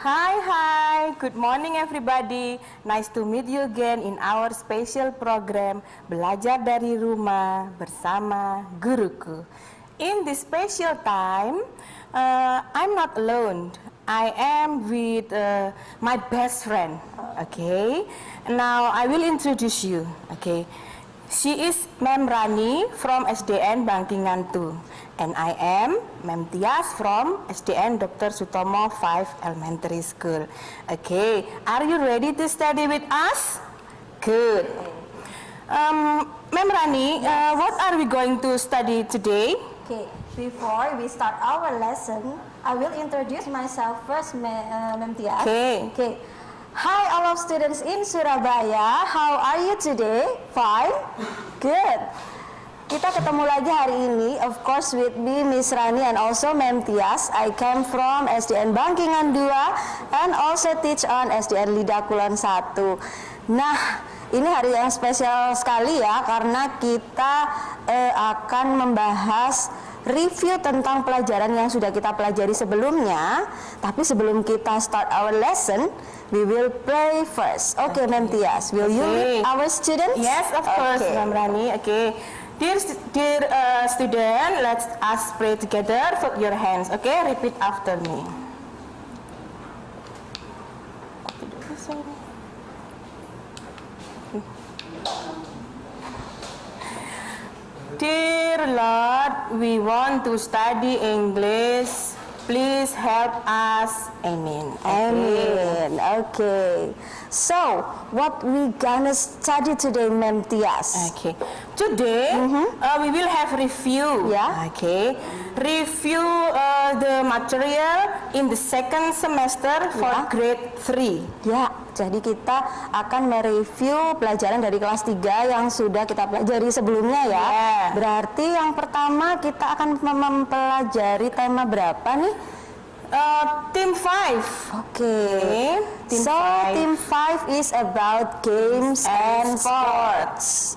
Hi, good morning everybody. Nice to meet you again in our special program Belajar dari Rumah bersama Guruku. In this special time, I'm not alone. I am with my best friend. Okay. Now I will introduce you. Okay. She is Mem Rani from SDN Bangkingan 2. And I am Mem Tias from SDN Dr. Sutomo 5 Elementary School. Okay, are you ready to study with us? Good. Mem Rani, what are we going to study today? Okay, before we start our lesson, I will introduce myself first, Mem Tias. Okay. Hi all of students in Surabaya, how are you today? Fine? Good. Kita ketemu lagi hari ini, of course with me, Miss Rani and also Mem Tias. I came from SDN Bangkingan 2 and also teach on SDN Lida Kulon 1. Nah, ini hari yang spesial sekali ya, karena kita akan membahas review tentang pelajaran yang sudah kita pelajari sebelumnya. Tapi sebelum kita start our lesson, we will pray first. Okay, Mem Tias, will you lead our students? Yes, of course, Mem Rani. Okay. Dear student, let's us pray together. Put your hands, okay? Repeat after me. Dear Lord, we want to study English. Please help us. Amen. Amen. Okay. So, what we gonna study today, Mem Tias? Okay. Today, we will have review. Yeah. Okay. Review the material in the second semester for grade 3. Ya, jadi kita akan mereview pelajaran dari kelas 3 yang sudah kita pelajari sebelumnya ya. Yeah. Berarti yang pertama kita akan mempelajari tema berapa nih? Team 5. Okay. Team 5 is about games and sports.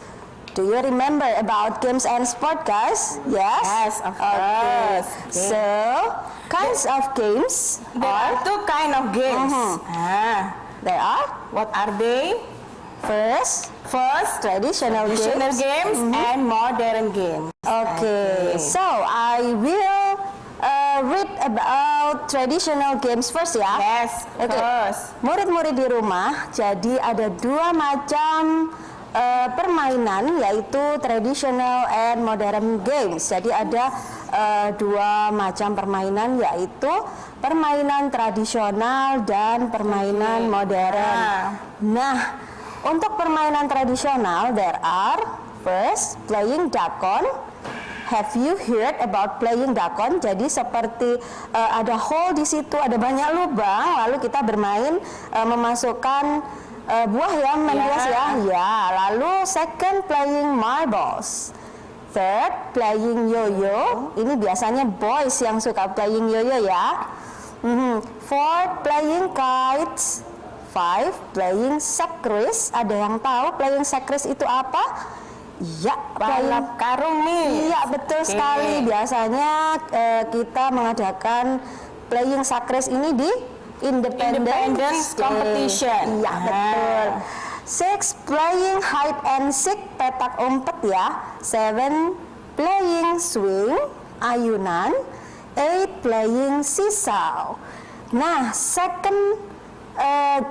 Do you remember about games and sport, guys? Yes? Yes, of course. Okay. So, kinds of games. There are two kind of games. There are? What are they? First, traditional games and modern games. Okay. So, I will read about traditional games first ya. Yes, of course. Murid-murid di rumah, jadi ada dua macam permainan, yaitu traditional and modern games. Jadi ada dua macam permainan, yaitu permainan tradisional dan permainan modern. Nah, untuk permainan tradisional, there are first playing dakon. Have you heard about playing dakon? Jadi seperti ada hole di situ, ada banyak lubang, lalu kita bermain memasukkan buah ya, ya. Lalu second, playing marbles. Third, playing yo-yo. Ini biasanya boys yang suka playing yo-yo ya. Fourth, playing kites. Five, playing sack race. Ada yang tahu playing sack race itu apa? Ya, balap karung nih. Iya, betul sekali. Biasanya kita mengadakan playing sack race ini di Independence competition. Iya, betul. Six, playing hide and seek, petak umpet ya. Seven, playing swing, ayunan. Eight, playing seesaw. Nah, second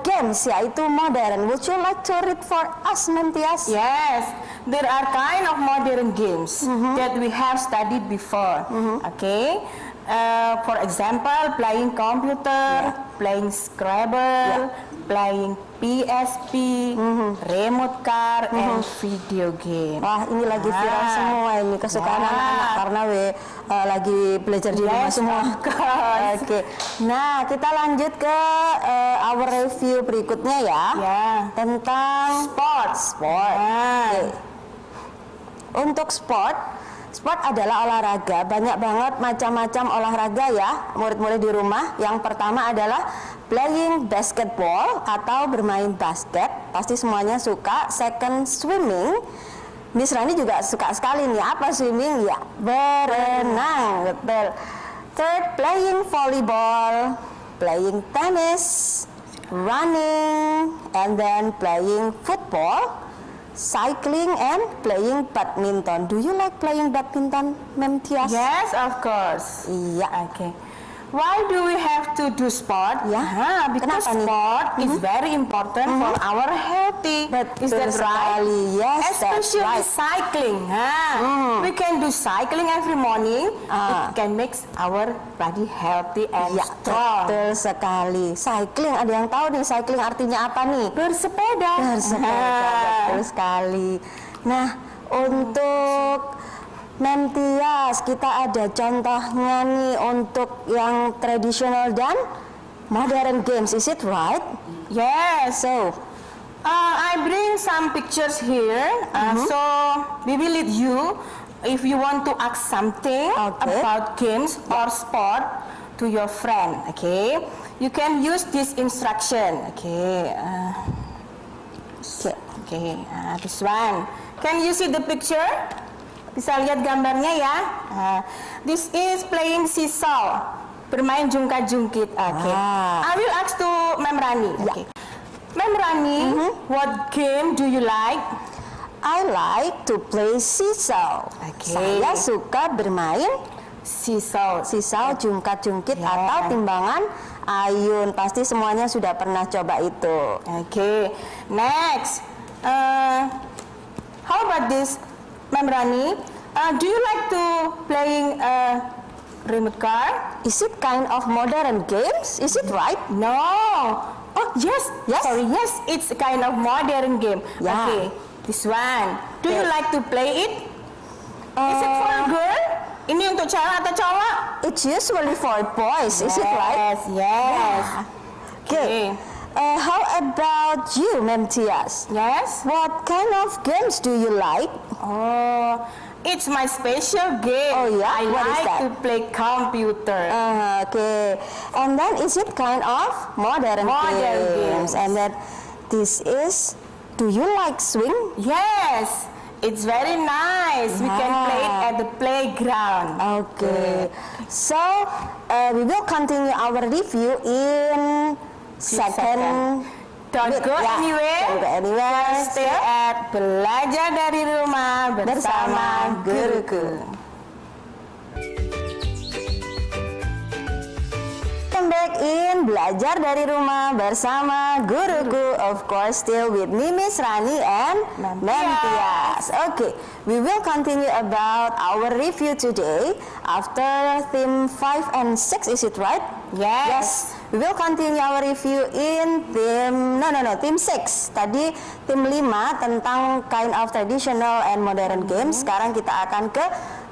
games yaitu modern. Would you like to read for us, Mem Tias? Yes, there are kind of modern games that we have studied before. Okay, for example, playing computer, playing Scrabble, playing PSP, remote car, and video game. Wah, ini lagi viral semua ini, kesukaan anak-anak karena lagi belajar di rumah semua. Oke. Nah, kita lanjut ke our review berikutnya ya. Tentang sport. Untuk sport adalah olahraga. Banyak banget macam-macam olahraga ya, murid-murid di rumah. Yang pertama adalah playing basketball atau bermain basket. Pasti semuanya suka. Second, swimming. Miss Rani juga suka sekali nih. Apa swimming? Ya, berenang. Betul. Third, playing volleyball. playing tennis, running, and then playing football, cycling, and playing badminton. Do you like playing badminton, Mem Tias? Yes, of course. Iya. Okay. Why do we have to do sport? Ya. Because Kenapa nih? sport is very important for our healthy. Betul Is that right? sekali. Yes, that's Especially right. cycling. We can do cycling every morning. It can make our body healthy and Ya, strong. betul sekali. Cycling, ada yang tahu nih cycling artinya apa nih? Bersepeda. Bersepeda, betul sekali. Nah, untuk Mem Tias, kita ada contohnya nih untuk yang tradisional dan modern games. Is it right? Yes. So, I bring some pictures here. So we will lead you if you want to ask something Okay. about games or sport to your friend. Okay, you can use this instruction. Okay. Okay. This one. Can you see the picture? Bisa lihat gambarnya ya. This is playing seesaw. Bermain jungkat-jungkit. Okay. I will ask to Mem Rani. Okay. Mem Rani, what game do you like? I like to play seesaw. Okay. Saya suka bermain Seesaw. jungkat-jungkit Yeah. atau timbangan ayun. Pasti semuanya sudah pernah coba itu. Okay. Next. How about this, Mem Rani? Do you like to playing remote car? Is it kind of modern games? Is it right? No. Oh yes. Yes? Sorry. Yes, it's a kind of modern game. Yeah. Okay. This one. Do you Okay. like to play it? Is it for a girl? Ini untuk cewek atau cowok? It's usually for boys. Is it right? Yes. Yes. Okay. How about you, Mem Tias? Yes. What kind of games do you like? Oh, it's my special game. Oh, yeah? I What is like that? to play computer. Okay. And then is it kind of modern games. games? And then this is, do you like swing? Yes, it's very nice. We can play it at the playground. Okay. So we will continue our review in second. Don't go Yeah, anywhere. don't go anywhere. Stay at Belajar dari Rumah bersama guruku. Welcome back in Belajar dari Rumah bersama guruku, of course still with me, Miss Rani and Mem Tias. Okay, we will continue about our review today after theme 5 and 6, is it right? Yes. We will continue our review in theme 6. Tadi theme 5 tentang kind of traditional and modern games. Sekarang kita akan ke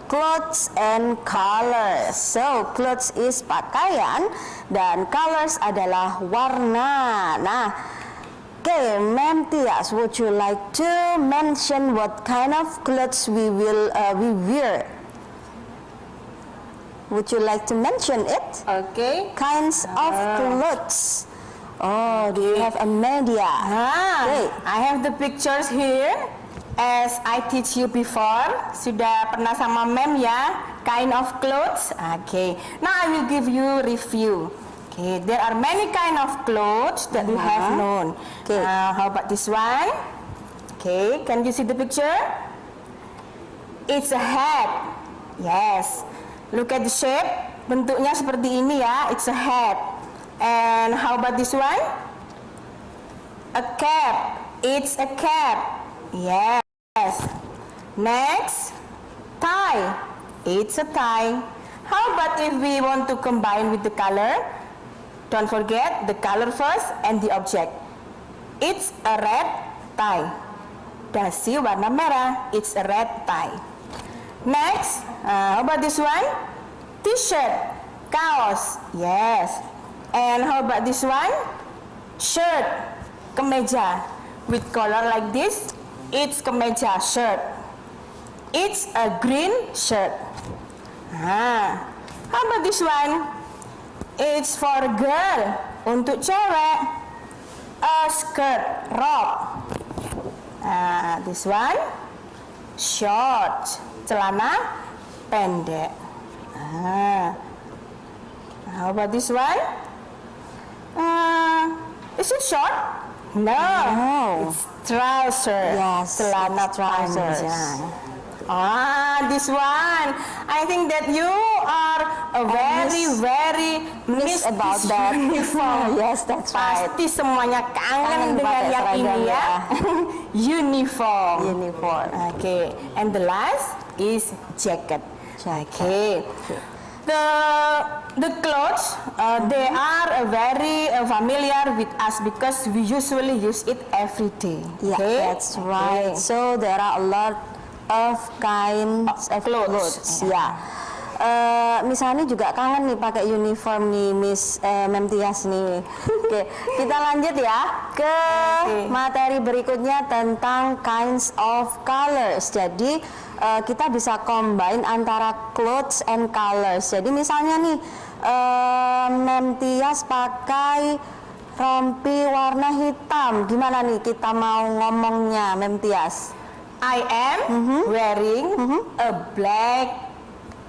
clothes and colors. So, clothes is pakaian dan colors adalah warna. Nah, okay, Mem Tias, would you like to mention what kind of clothes we wear? Would you like to mention it? Okay. Kinds of clothes. Oh, do you have a media? Okay. I have the pictures here. As I teach you before, sudah pernah sama Mem ya, kind of clothes. Okay. Now I will give you review. Okay. There are many kind of clothes that we have known. Okay. How about this one? Okay. Can you see the picture? It's a hat. Yes. Look at the shape. Bentuknya seperti ini ya. It's a hat. And how about this one? A cap. It's a cap. Yes. Next, tie. It's a tie. How about if we want to combine with the color? Don't forget the color first and the object. It's a red tie. Dasi warna merah. It's a red tie. Next, how about this one? T-shirt, kaos. Yes. And how about this one? Shirt, kemeja. With color like this, it's kemeja shirt. It's a green shirt. How about this one? It's for a girl. Untuk cewek, a skirt, rok. This one, short, celana pendek. How about this one? Is it short? No. No. It's trouser. Yes, Celana it's trousers. panjang. This one. I think that you are a very Miss about this that. uniform. Yes, that's right. Pasti semuanya kangen dengan pakai yang ini seragam ya. Uniform. Uniform. Okay. And the last is jacket. Okay. The clothes they are very familiar with us because we usually use it every day. Yeah, Okay? that's right. Okay. So there are a lot of kinds of clothes. Ya. Misalnya juga kangen nih pakai uniform nih Miss Memtias nih. Oke, kita lanjut ya ke materi berikutnya tentang kinds of colors. Jadi kita bisa combine antara clothes and colors. Jadi misalnya nih Memtias pakai rompi warna hitam. Gimana nih kita mau ngomongnya Memtias? I am wearing a black.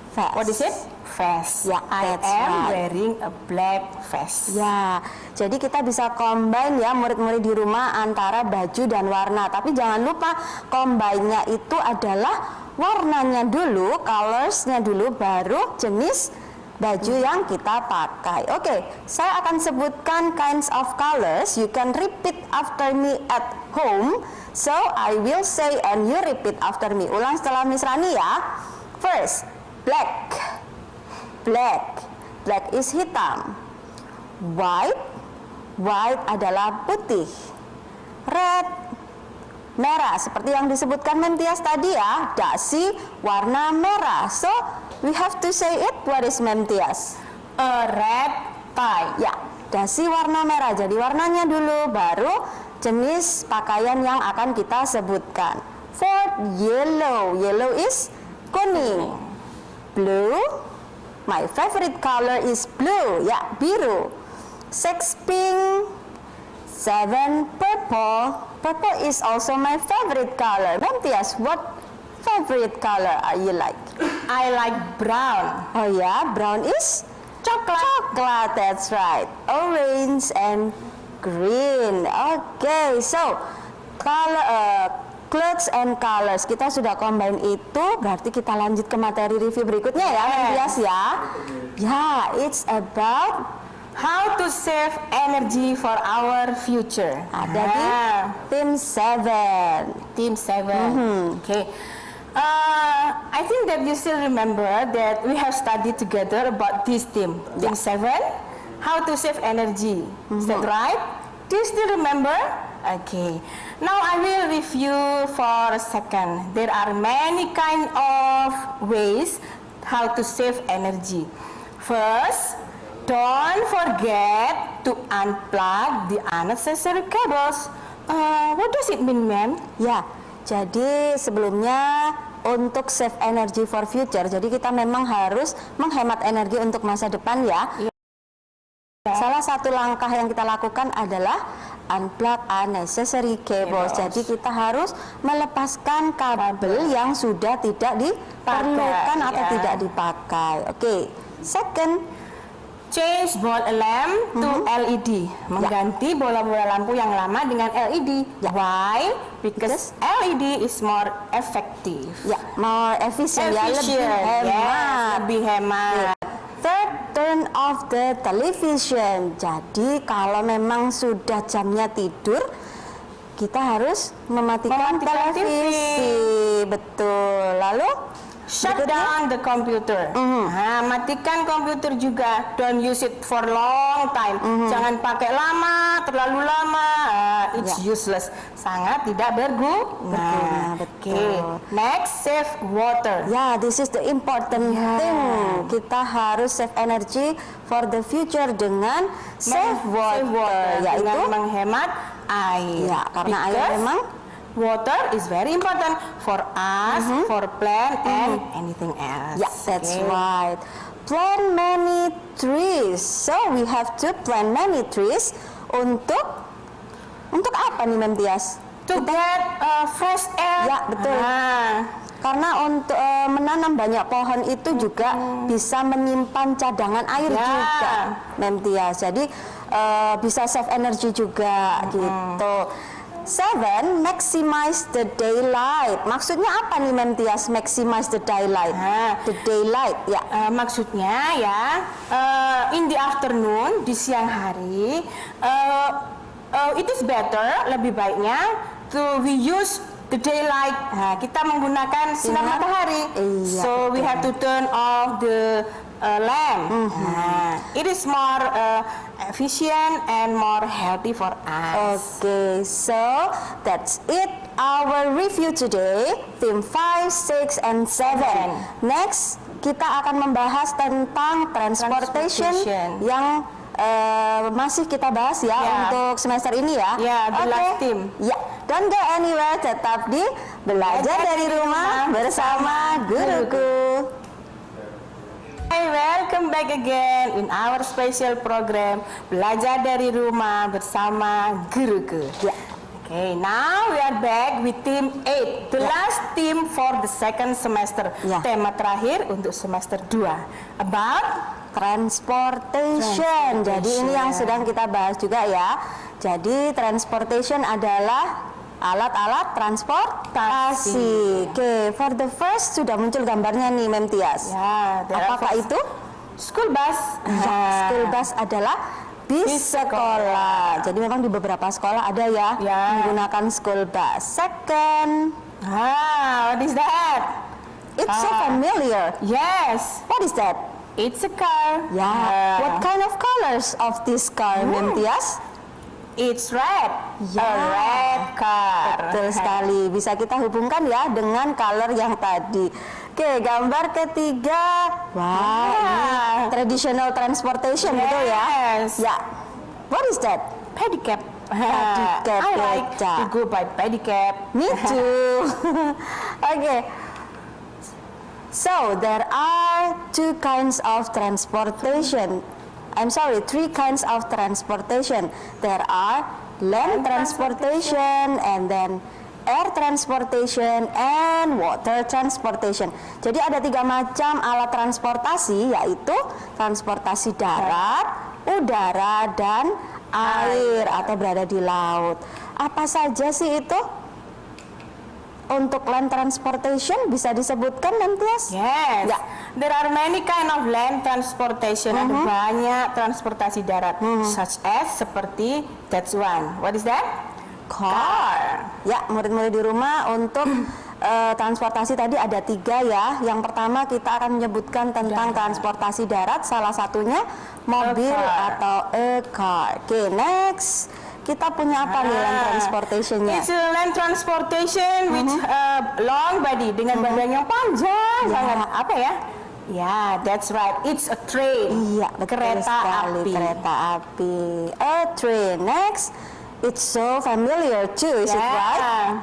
Vest. What is it? Vest. Yeah, I that's am right. wearing a black vest. Ya, jadi kita bisa combine ya murid-murid di rumah antara baju dan warna. Tapi jangan lupa combine-nya itu adalah warnanya dulu, colorsnya dulu, baru jenis baju yang kita pakai. Oke, saya akan sebutkan kinds of colors. You can repeat after me at home. So I will say and you repeat after me. Ulang setelah Miss Rani ya. First, black. Black. Black is hitam. White. White adalah putih. Red. Merah. Seperti yang disebutkan Memtias tadi ya. Dasi warna merah. So we have to say it. What is Memtias? A red tie. Ya, dasi warna merah. Jadi warnanya dulu, baru jenis pakaian yang akan kita sebutkan. Fourth, yellow. Yellow is kuning. Blue. My favorite color is blue. Ya, biru. Six, pink. Seven, purple. Purple is also my favorite color. Memtias, what favorite color are you like? I like brown. Oh ya, brown is Coklat. coklat. That's right. Orange and green. Okay, so color, clothes and colors kita sudah combine itu, berarti kita lanjut ke materi review berikutnya ya, Memtias ya. Ya, it's about How to save energy for our future. ada di Team 7. Team 7. Okay. I think that you still remember that we have studied together about this team. Team 7, how to save energy. Is that right? Do you still remember? Okay. Now I will review for a second. There are many kind of ways how to save energy. First, don't forget to unplug the unnecessary cables. What does it mean, ma'am? Ya, jadi sebelumnya untuk save energy for future, jadi kita memang harus menghemat energi untuk masa depan ya. Salah satu langkah yang kita lakukan adalah unplug unnecessary cables. Jadi kita harus melepaskan kabel yang sudah tidak diperlukan atau tidak dipakai. Oke. Second, change bulb lamp to LED. Mengganti bola-bola lampu yang lama dengan LED. Why? Because LED is more effective. ya, more efisien ya, lebih hemat. Yes, lebih hemat. Third, turn off the television. Jadi kalau memang sudah jamnya tidur, kita harus mematikan televisi. Betul. Lalu Shut down the computer. Matikan komputer juga. Don't use it for long time. Jangan pakai lama, terlalu lama. It's useless. Sangat tidak berguna. Betul. Next, save water. ya, this is the important thing. Kita harus save energy for the future dengan save water, yaitu dengan menghemat air. ya, karena air Because memang water is very important for us, for plant and anything else. ya, that's Okay. right. Plant many trees. So we have to plant many trees untuk apa nih, Memtias? To get fresh air. Ya, betul. Karena untuk menanam banyak pohon itu juga bisa menyimpan cadangan air juga, Memtias. Jadi bisa save energy juga gitu. 7, maximize the daylight. Maksudnya apa nih Mem Tias, maximize the daylight? The daylight, ya. Maksudnya ya, in the afternoon, di siang hari, it is better, lebih baiknya to we use the daylight. Nah, kita menggunakan sinar matahari. Iya, So we have to turn off the lamp. It is more efficient and more healthy for us. Okay, so that's it. Our review today, theme 5, 6, and 7. Next, kita akan membahas tentang transportation. Yang masih kita bahas ya untuk semester ini ya. Ya, the last theme. Ya, don't go anywhere, tetap di Belajar dari Rumah bersama Guruku. Hi, welcome back again in our special program Belajar dari Rumah bersama Guruku. Okay, now we are back with theme 8, the last theme for the second semester. Tema terakhir untuk semester 2 about transportation. Jadi ini yang sedang kita bahas juga ya. Jadi transportation adalah alat-alat transportasi. Oke, for the first sudah muncul gambarnya nih Mem Tias. Ya, apakah itu? School bus. School bus adalah bis sekolah. Jadi memang di beberapa sekolah ada ya menggunakan school bus. Second, what is that? It's so familiar. Yes. What is that? It's a car. What kind of colors of this car, Mem Tias? It's red. A red car. Betul sekali. Bisa kita hubungkan ya dengan color yang tadi. Oke, gambar ketiga. Wah, ini traditional transportation betul ya? Ya. What is that? Pedicab. Pedicab. I like to go by pedicab. Me too. Okay. So there are two kinds of transportation. I'm sorry, 3 kinds of transportation. There are land transportation, and then air transportation, and water transportation. Jadi ada 3 macam alat transportasi, yaitu transportasi darat, udara, dan air atau berada di laut. Apa saja sih itu? Untuk land transportation bisa disebutkan Mem Tias? Yes. There are many kind of land transportation. Ada banyak transportasi darat, such as seperti that's one. What is that? Car. Ya, murid-murid di rumah untuk transportasi tadi ada 3 ya. Yang pertama kita akan menyebutkan tentang transportasi darat. Salah satunya mobil atau a car. Oke, next. Kita punya apa nih land transportation-nya? It's a land transportation with long body, dengan badan yang panjang sangat. Apa ya? That's right. It's a train. Iya, kereta api. Kereta api. A train. Next, it's so familiar too, is it right?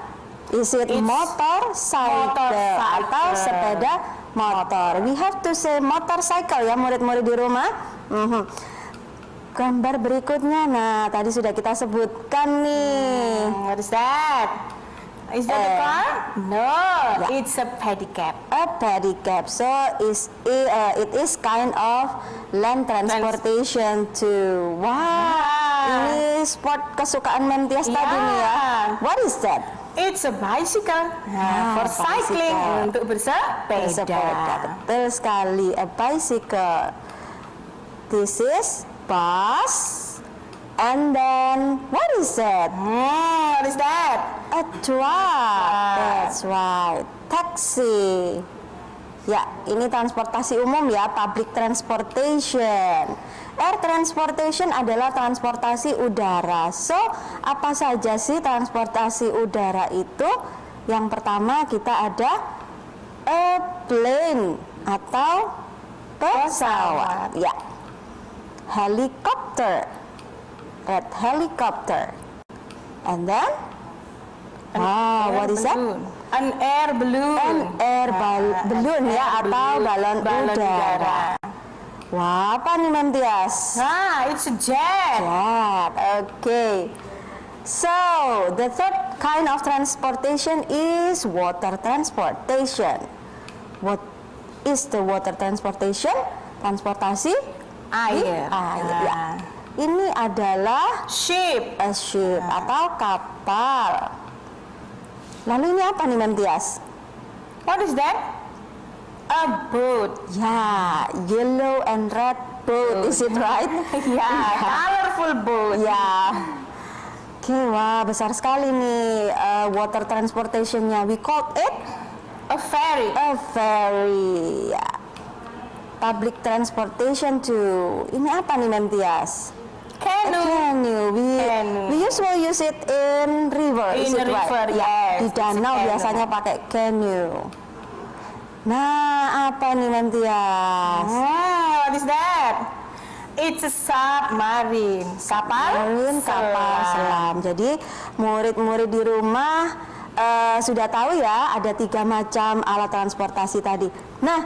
Is it motorcycle atau sepeda motor? We have to say motorcycle ya murid-murid di rumah. Gambar berikutnya, nah tadi sudah kita sebutkan nih. What is that? Is that a car? No, it's a pedicab. A pedicab, so it is kind of land transportation too. Ini sport kesukaan Mem Tias tadi nih ya. What is that? It's a bicycle. For cycling, untuk bersepeda. Betul sekali, a bicycle. This is bus, and then what is that? What is that? A truck. That's right. Taxi. Ya, ini transportasi umum ya, public transportation. Air transportation adalah transportasi udara. So, apa saja sih transportasi udara itu? Yang pertama kita ada a plane atau pesawat. Ya. Helicopter, red helicopter, and then what is that? An air balloon. An air balloon ya, atau balon udara. Wah, apa nih Mem Tias? It's a jet. Okay. So the third kind of transportation is water transportation. What is the water transportation? Transportasi air. Ya. Ini adalah Ship. a ship atau kapal. Lalu ini apa nih Mem Tias? What is that? A boat. Ya, yellow and red boat, is it right? Yeah, colorful boat. Ya. Oke, wah besar sekali nih water transportationnya. We call it A ferry. a ferry. Ya. Public transportation too. Ini apa nih Mem Tias? A Canoe. canoe. Canoe. We usually use it in river, is In it the right? river, Ya, yes, di it's a danau canoe. biasanya pakai canoe. Nah, apa nih Mem Tias? What is that? It's a submarine. Kapal Marine kapal selam. Jadi murid-murid di rumah sudah tahu ya ada 3 macam alat transportasi tadi. Nah,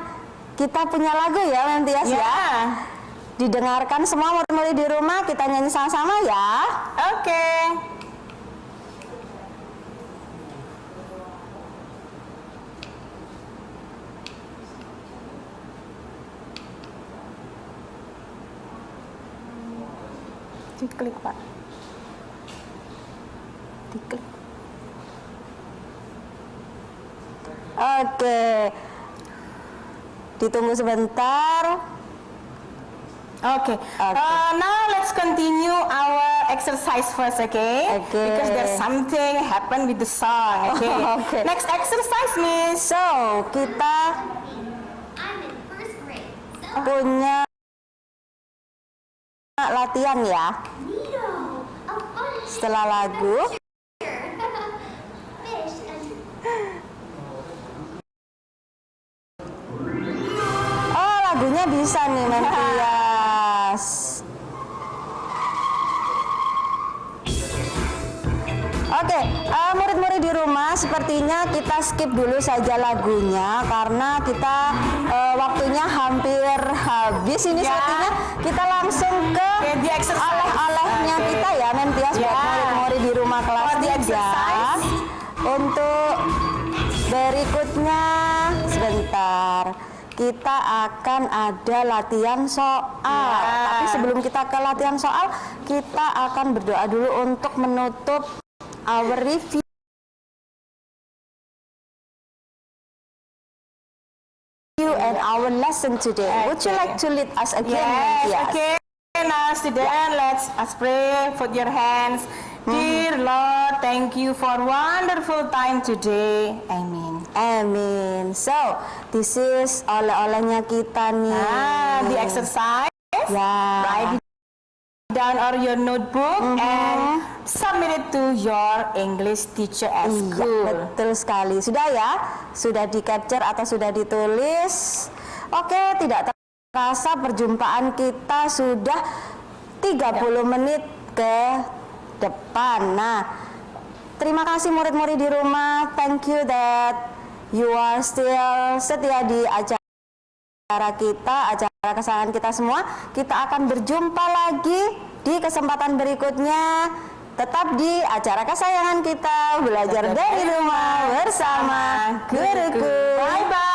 kita punya lagu ya Mem Tias ya. Yeah. Didengarkan semua murid-murid di rumah, kita nyanyi sama-sama ya. Oke. Diklik, Pak. Diklik. Oke. Ditunggu sebentar. Okay. Now let's continue our exercise first, okay? Okay. Because there's something happen with the song, okay? Okay. Next exercise, Miss. So, kita I'm in first grade. So punya latihan ya. neato. A fun Setelah lagu, fish and oh lagunya bisa nih Mem Tias. Oke, murid-murid di rumah sepertinya kita skip dulu saja lagunya karena kita waktunya hampir habis ini Ya. sepertinya kita langsung ke Okay, the exercise. oleh-olehnya Okay. kita ya Mem Tias buat Ya. murid-murid di rumah kelas For the 3. exercise. Untuk berikutnya sebentar kita akan ada latihan soal. Ya. Tapi sebelum kita ke latihan soal, kita akan berdoa dulu untuk menutup our review and our lesson today. Would you Okay. like to lead us again, Yes, Mem Tias? okay. Now, student, let's us pray. Put your hands. Dear Lord, thank you for wonderful time today. Amen. Amin. So, this is oleh-olehnya kita nih. The exercise. Ya. Write it down on your notebook and submit it to your English teacher at Iya, school. betul sekali. Sudah ya? Sudah di capture atau sudah ditulis? Oke, tidak terasa perjumpaan kita sudah 30 menit ke depan. Nah, terima kasih murid-murid di rumah. Thank you that you are still setia di acara kita, acara kesayangan kita semua. Kita akan berjumpa lagi di kesempatan berikutnya. Tetap di acara kesayangan kita, belajar dari rumah bersama guruku. Bye bye.